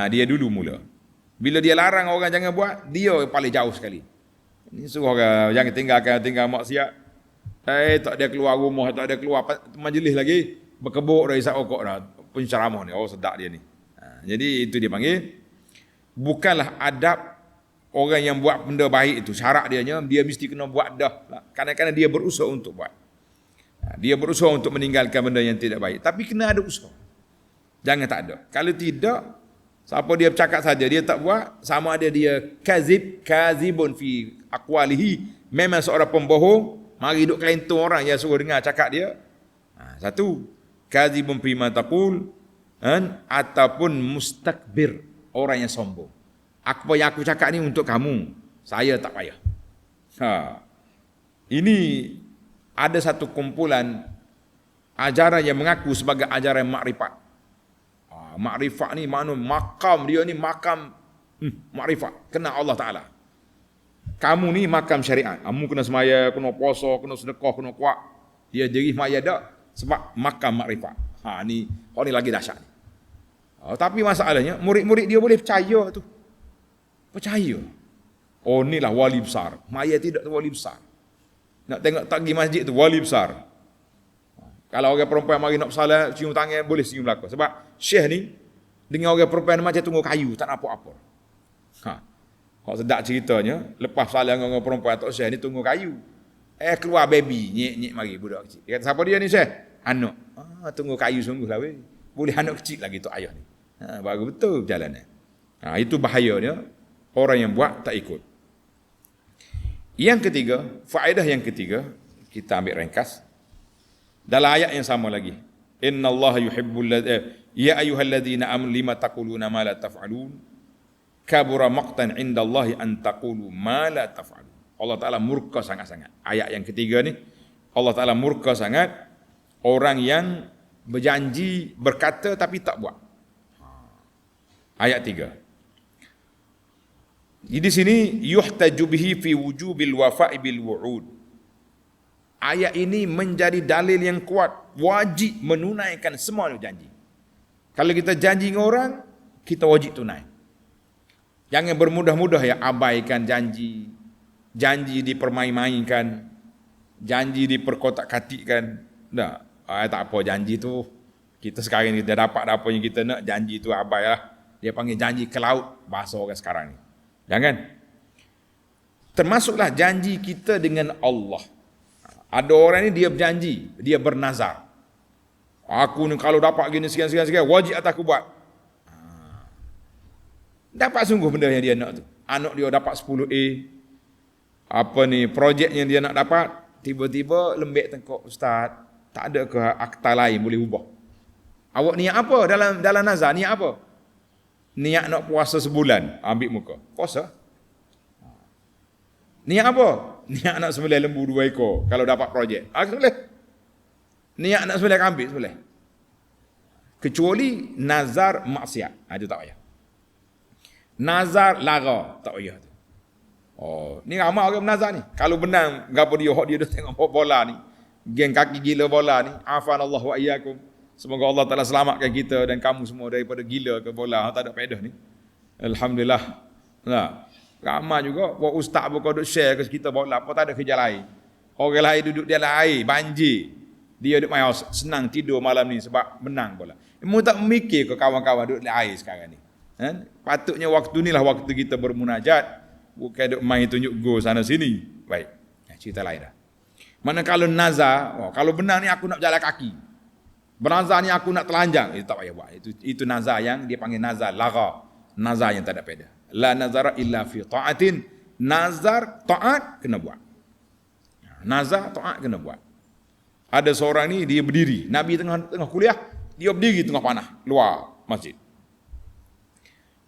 Dia dulu mula. Bila dia larang orang jangan buat, dia paling jauh sekali. Ini suruh orang jangan tinggal maksiat. Tak dia keluar rumah, tak dia keluar majlis lagi, berkebuk dah isap rokok dah. Penceramah ni, sedap dia ni. Jadi itu dia panggil, bukanlah adab orang yang buat benda baik itu. Syarat dia mesti kena buat dah. Kadang-kadang dia berusaha untuk buat. Dia berusaha untuk meninggalkan benda yang tidak baik. Tapi kena ada usaha. Jangan tak ada. Kalau tidak, siapa dia bercakap saja, dia tak buat, sama ada dia kazibun fi aqwalihi, memang seorang pembohong, mari duk kelentung orang yang suruh dengar cakap dia. Satu, kazibun fi ma taqul, ataupun mustakbir, orang yang sombong. Apa yang aku cakap ni untuk kamu, saya tak payah. Ini ada satu kumpulan ajaran yang mengaku sebagai ajaran makrifat. Makrifat ni makna makam dia ni makam makrifat, kena Allah Ta'ala. Kamu ni makam syariat. Kamu kena semaya, kena puasa, kena sedekah, kena kuat. Dia diri semaya tak, sebab makam makrifat. Ni lagi dahsyat ni. Tapi masalahnya murid-murid dia boleh percaya tu. Percaya. Ni lah wali besar. Maya tidak tu wali besar. Nak tengok tak pergi masjid tu wali besar. Kalau orang perempuan mari nak bersalat, cium tangan boleh cium belakang. Sebab syekh ni dengan orang perempuan macam tunggu kayu, tak nampak apa. Hak sedap ceritanya, lepas salah dengan perempuan Tok Syekh ni tunggu kayu. Keluar baby, nyek-nyek mari budak kecil. Dia kata, siapa dia ni Syekh? Anak. Tunggu kayu sungguh lah weh. Boleh anak kecil lagi tok ayah ni. Baru betul berjalannya. Itu bahayanya orang yang buat tak ikut. Yang ketiga, faedah yang ketiga, kita ambil ringkas. Dalam ayat yang sama lagi. Innallaha yuhibbul ya ayyuhalladzina amanu lima taquluna ma la taf'alun kabura maqtan indallahi an taqulu ma la taf'alun. Allah Taala murka sangat-sangat. Ayat yang ketiga ni Allah Taala murka sangat orang yang berjanji berkata tapi tak buat. Ayat 3. Di sini yuhtaju bihi fi wujubil wafa'i bil wu'ud. Ayat ini menjadi dalil yang kuat, wajib menunaikan semua janji. Kalau kita janji dengan orang, kita wajib tunai. Jangan bermudah-mudah ya abaikan janji. Janji dipermain-mainkan, janji diperkotak-katikkan. Tak apa janji tu. Kita sekarang ni dah dapat apa yang kita nak, janji tu abailah. Dia panggil janji ke laut, bahasa orang sekarang ni. Jangan. Termasuklah janji kita dengan Allah. Ada orang ni dia berjanji, dia bernazar. Aku ni kalau dapat gini sekian, wajib atas aku buat. Dapat sungguh benda yang dia nak tu. Anak dia dapat 10A. Apa ni, projek yang dia nak dapat, tiba-tiba lembik tengkok, Ustaz, tak ada ke akta lain boleh ubah? Awak niat apa dalam nazar? Niat apa? Niat nak puasa sebulan, ambil muka. Puasa. Niat apa? Niat nak sembelih lembu 2 ekor kalau dapat projek. Sembelih. Niat nak sembelih kambing, sembelih. Kecuali nazar maksiat. Itu tak payah. Nazar lara, tak payah tu. Ni ramai orang bernazar ni. Kalau benang, gapo dia dah tengok bola ni. Geng kaki gila bola ni. Afanallahu wa iyyakum. Semoga Allah Taala selamatkan kita dan kamu semua daripada gila ke bola. Tak ada faedah ni. Alhamdulillah. Ramai juga buat ustaz bukan duk share ke kita bola apa, tak ada kerja lain. Orang lain duduk di dalam air, banjir. Dia duduk main senang tidur malam ni sebab menang bola. Mu tak memikir ke kawan-kawan duduk di air sekarang ni. Patutnya waktu ni lah waktu kita bermunajat. Bukan duk main tunjuk go sana sini. Baik. Cerita lain dah. Mana kalau nazar, kalau benar ni aku nak jalan kaki. Bernazar ni aku nak telanjang, itu tak payah buat. Itu nazar yang dia panggil nazar lara. Nazar yang tak ada faedah. La nazara illa fi ta'atin. Nazar taat kena buat. Nazar taat kena buat. Ada seorang ni dia berdiri, Nabi tengah kuliah, dia berdiri tengah panah luar masjid.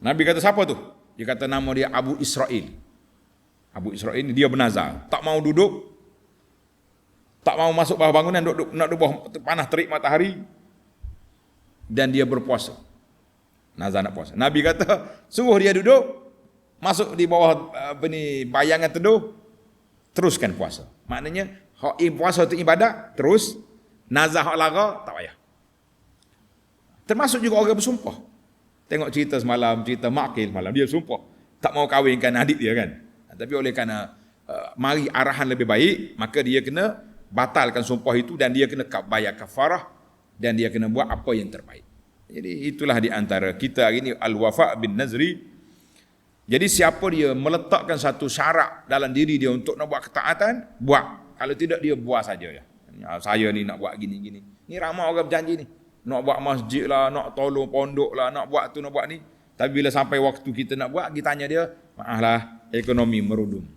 Nabi kata siapa tu? Dia kata nama dia Abu Israel. Abu Israel ni dia bernazar, tak mau duduk, tak mau masuk bawah bangunan, nak duduk bawah panah terik matahari, dan dia berpuasa. Nazar nak puasa. Nabi kata, suruh dia duduk, masuk di bawah bayangan teduh, teruskan puasa. Maknanya, puasa itu ibadat, terus, nazar hak lara, tak payah. Termasuk juga orang bersumpah. Tengok cerita semalam, cerita Maqil malam, dia sumpah, tak mau kahwinkan adik dia kan. Tapi oleh kerana mari arahan lebih baik, maka dia kena batalkan sumpah itu dan dia kena bayar kafarah dan dia kena buat apa yang terbaik. Jadi itulah di antara kita hari ini al-wafa' bin nazri. Jadi siapa dia meletakkan satu syarat dalam diri dia untuk nak buat ketaatan, buat. Kalau tidak dia buat saja ya. Saya ni nak buat gini-gini. Ni ramai orang berjanji ni. Nak buat masjid lah, nak tolong pondok lah, nak buat tu, nak buat ni. Tapi bila sampai waktu kita nak buat, kita tanya dia, maaflah, ekonomi merudum.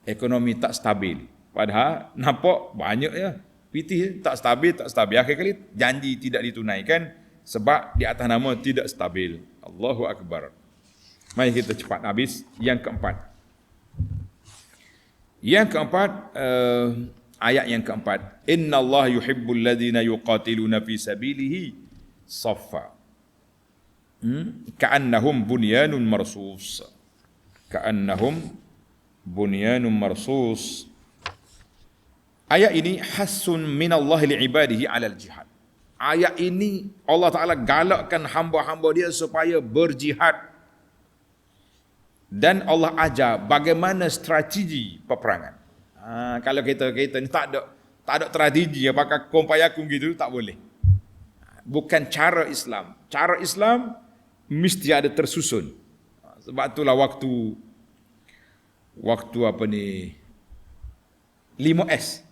Ekonomi tak stabil. Padahal nampak banyak ya. Pitih tak stabil. Akhir kali janji tidak ditunaikan sebab di atas nama tidak stabil. Allahu Akbar. Mari kita cepat habis. Yang keempat, ayat yang keempat. Inna Allah yuhibbul ladhina yuqatiluna fi sabilihi saffa. Ka'annahum bunyanun marsus. Ayat ini hasun minallahi li'ibadihi alal jihad. Ayat ini Allah Ta'ala galakkan hamba-hamba dia supaya berjihad. Dan Allah ajar bagaimana strategi peperangan. Kalau kita ni tak ada strategi, apakah kompayakum gitu, tak boleh. Bukan cara Islam. Cara Islam mesti ada tersusun. Sebab itulah waktu waktu apa ni 5S.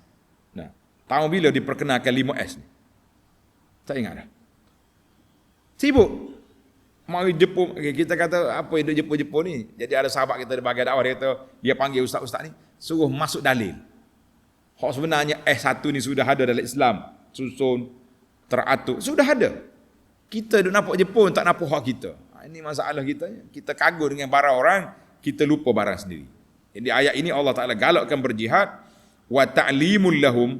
Nah, tahun bila diperkenalkan 5S ni? Tak ingat dah. Sibuk. Mari Jepun, kita kata apa yang Jepun ni? Jadi ada sahabat kita di bahagian dakwah, dia kata, dia panggil ustaz-ustaz ni, suruh masuk dalil. Hak sebenarnya S1 ni sudah ada dalam Islam, susun, teratur, sudah ada. Kita duk nampak Jepun, tak nampak hak kita. Ini masalah kita. Kita kagum dengan barang orang, kita lupa barang sendiri. Jadi ayat ini Allah Ta'ala galakkan berjihad, wa ta'limul lahum,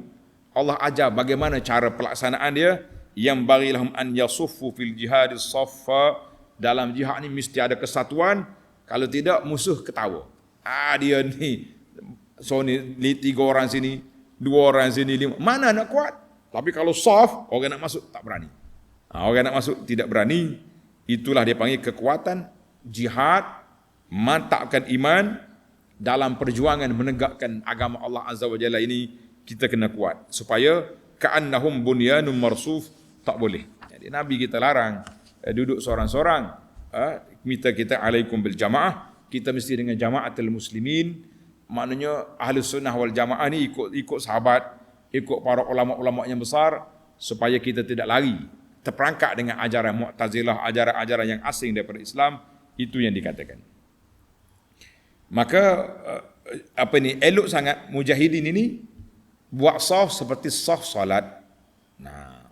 Allah ajar bagaimana cara pelaksanaan dia, yang bagi lahum an yasuffu fil jihadis saffa, dalam jihad ni mesti ada kesatuan, kalau tidak musuh ketawa. Dia ni, so ni 3 orang sini, 2 orang sini, 5, mana nak kuat? Tapi kalau soft, orang nak masuk tak berani. Orang nak masuk tidak berani, itulah dia panggil kekuatan jihad, mantapkan iman dalam perjuangan menegakkan agama Allah Azza wa Jalla ini. Kita kena kuat supaya ka'annahum bunyanun marsuf, tak boleh. Jadi Nabi kita larang duduk seorang-seorang. Kita alaikum bil jamaah, kita mesti dengan jamaatul muslimin. Maknanya ahli sunnah wal jamaah ni ikut sahabat, ikut para ulama-ulama yang besar, supaya kita tidak lari terperangkap dengan ajaran Mu'tazilah, ajaran-ajaran yang asing daripada Islam. Itu yang dikatakan. Maka elok sangat mujahidin ini buat saf seperti saf salat. Nah,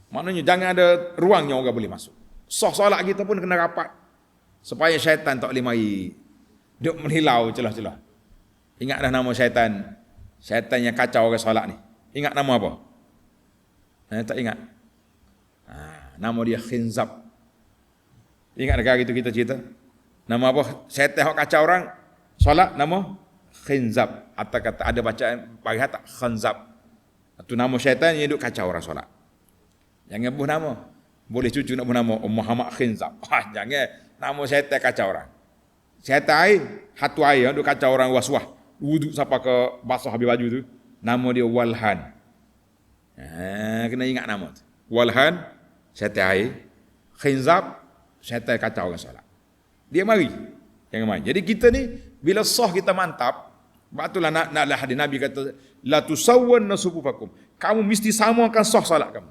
maknanya jangan ada ruangnya orang boleh masuk. Saf salat kita pun kena rapat supaya syaitan tak boleh mari duk menghilau celah-celah. Ingat dah nama syaitan yang kacau orang solat ni. Ingat nama apa? Tak ingat. Nama dia Khinzab. Ingat dekat itu kita cerita? Nama apa? Syaitan yang kacau orang solat, nama Khinzab. Atau kata ada bacaan bagi tak Khinzab. Itu nama syaitan yang duk kacau orang solat. Jangan buh nama. Boleh cucu nak buh nama Muhammad Khinzab. Jangan. Nama syaitan kacau orang. Syaitan air, hatu air duk kacau orang waswah. Wuduk sampai ke basah habis baju tu. Nama dia Walhan. Kena ingat nama tu. Walhan, syaitan air. Khinzab, syaitan kacau orang solat. Dia mari. Jangan main. Jadi kita ni, bila sah kita mantap, itulah naklah hadis Nabi kata, la tusawwanna sufufakum. Kamu mesti samakan sah solat kamu.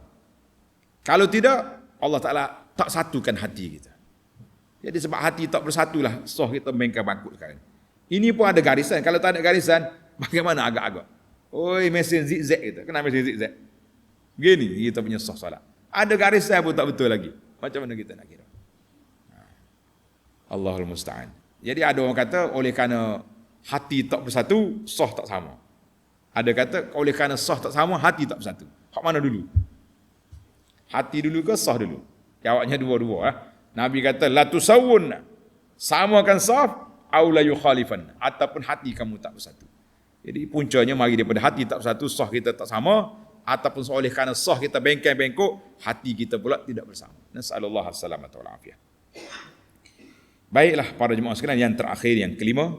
Kalau tidak, Allah Ta'ala tak satukan hati kita. Jadi sebab hati tak bersatulah, sah kita bengkak bangkut sekarang. Ini pun ada garisan. Kalau tak ada garisan, bagaimana agak-agak? Oi, mesin zigzag kita. Kenapa mesin zigzag? Gini kita punya sah solat. Ada garisan pun tak betul lagi. Macam mana kita nak kira? Allahul Musta'an. Jadi ada orang kata, oleh kerana hati tak bersatu, sah tak sama. Ada kata, oleh kerana sah tak sama, hati tak bersatu. Hak mana dulu? Hati dulu ke sah dulu? Jawabnya dua-dua. Nabi kata, la tusawwun, samakan saf, au la yukhalifan, ataupun hati kamu tak bersatu. Jadi puncanya mari daripada hati tak bersatu, sah kita tak sama, ataupun oleh kerana sah kita bengkok-bengkok, hati kita pula tidak bersama. Nasallallahu alaihi wa afiyah. Baiklah para jemaah sekalian, yang terakhir, yang kelima,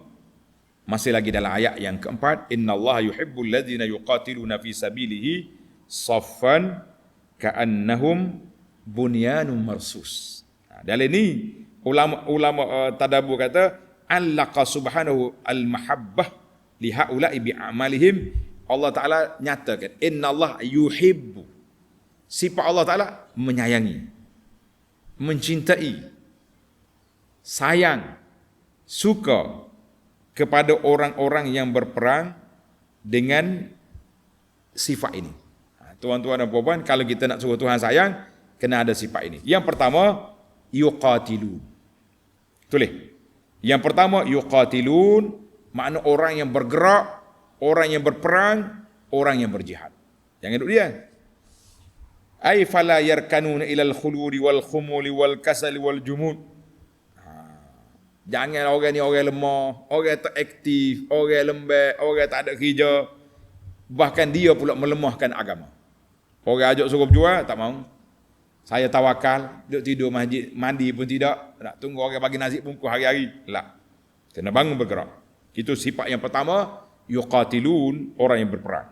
masih lagi dalam ayat yang keempat, innallaha yuhibbul ladzina yuqatiluna fi sabilihi saffan ka'annahum bunyanun marsus. Dalam ini ulama tadabbur kata allaqa subhanahu al-mahabbah li haula'i bi amalihim. Allah Taala nyatakan innallaha yuhibbu, sifat Allah Taala menyayangi, mencintai, sayang, suka kepada orang-orang yang berperang dengan sifat ini. Tuan-tuan dan puan-puan, kalau kita nak suruh Tuhan sayang, kena ada sifat ini. Yang pertama, yuqatilun. Tulis. Yang pertama, yuqatilun, makna orang yang bergerak, orang yang berperang, orang yang berjihad. Jangan duduk dia. Ay fala yarkanuna ilal khuluri wal khumuli wal kasali wal jumud. Jangan orang ni orang lemah, orang tak aktif, orang lembek, orang tak ada kerja. Bahkan dia pula melemahkan agama. Orang ajak suruh berjual, tak mau. Saya tawakal, duduk tidur masjid, mandi pun tidak. Nak tunggu orang bagi nasi bungkus hari-hari. Tak. Kena bangun bergerak. Itu sifat yang pertama, yuqatilun, orang yang berperang.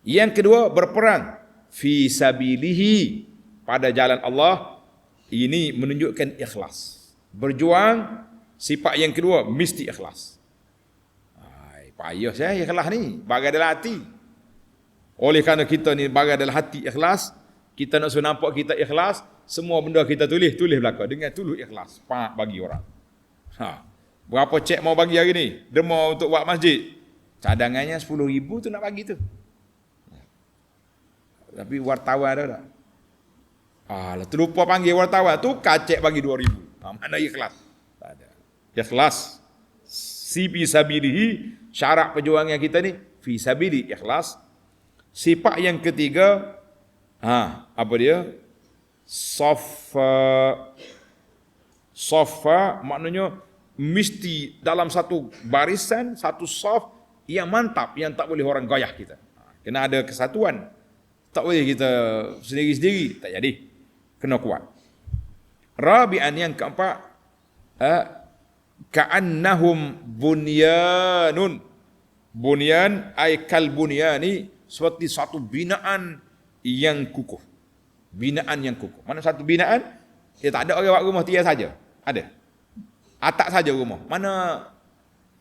Yang kedua, berperang fi sabilihi, pada jalan Allah. Ini menunjukkan ikhlas. Berjuang, sifat yang kedua mesti ikhlas. Payah saya ikhlas ni, bagai dalam hati. Oleh kerana kita ni bagai dalam hati ikhlas, kita nak suruh nampak kita ikhlas, semua benda kita tulis belakang dengan tulus ikhlas. Pak bagi orang. Berapa cek mau bagi hari ni? Derma untuk buat masjid. Cadangannya 10,000 tu nak bagi tu. Tapi wartawan ada tak? Terlupa panggil wartawan tu, kacek bagi 2,000. Mana ikhlas? Tak ada. Ikhlas. Si fisabilihi, syarat perjuangan kita ni fi sabili ikhlas. Sifat yang ketiga, apa dia? Safa maknanya mesti dalam satu barisan, satu saf yang mantap, yang tak boleh orang goyah kita. Kena ada kesatuan. Tak boleh kita sendiri-sendiri, tak jadi. Kena kuat. Rabi'an yang keempat, ka'annahum bunyanun. Bunyan ay kal bunyani, seperti satu binaan yang kukuh. Binaan yang kukuh. Mana satu binaan? Tak ada orang buat rumah tiang saja. Ada. Atap saja rumah. Mana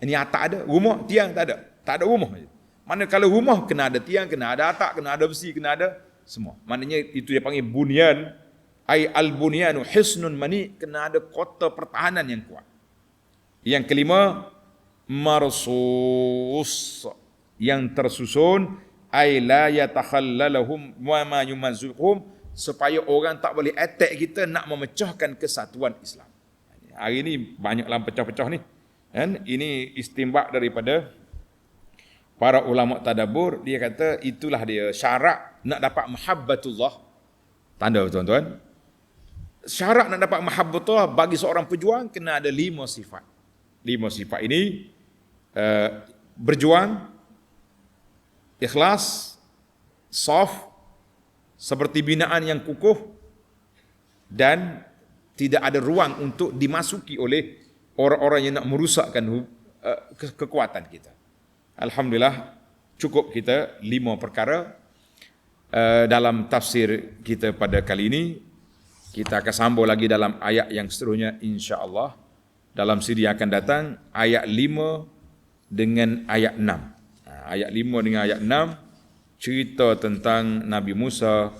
ini atap ada, rumah tiang tak ada. Tak ada rumah. Mana kalau rumah kena ada tiang, kena ada atap, kena ada besi, kena ada semua. Maknanya itu dia panggil bunyan. Ay al-bunyanu hisnun mani, kena ada kota pertahanan yang kuat. Yang kelima, marsus, yang tersusun, ay la yatakhallalahum wa ma yumazzuhum, supaya orang tak boleh attack kita nak memecahkan kesatuan Islam. Hari ini banyaklah pecah-pecah ni. Kan? Ini istimbak daripada para ulama tadabbur. Dia kata itulah dia syarat nak dapat mahabbatullah. Tanda tuan-tuan. Syarat nak dapat mahabbatullah bagi seorang pejuang kena ada 5 sifat. 5 sifat ini berjuang, ikhlas, saf, seperti binaan yang kukuh, dan tidak ada ruang untuk dimasuki oleh orang-orang yang nak merusakkan kekuatan kita. Alhamdulillah, cukup kita 5 perkara dalam tafsir kita pada kali ini. Kita akan sambung lagi dalam ayat yang seterusnya insya-Allah. Dalam siri akan datang ayat 5 dengan ayat 6. Ayat 5 dengan ayat 6 cerita tentang Nabi Musa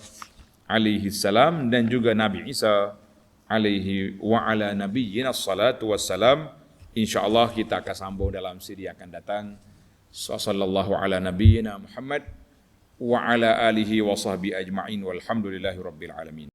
alaihi salam dan juga Nabi Isa alaihi wa ala nabiyyina salatu wassalam. Insya-Allah kita akan sambung dalam siri akan datang. Sallallahu ala nabiyyina Muhammad wa ala alihi wa sahbihi ajma'in walhamdulillahi rabbil alamin.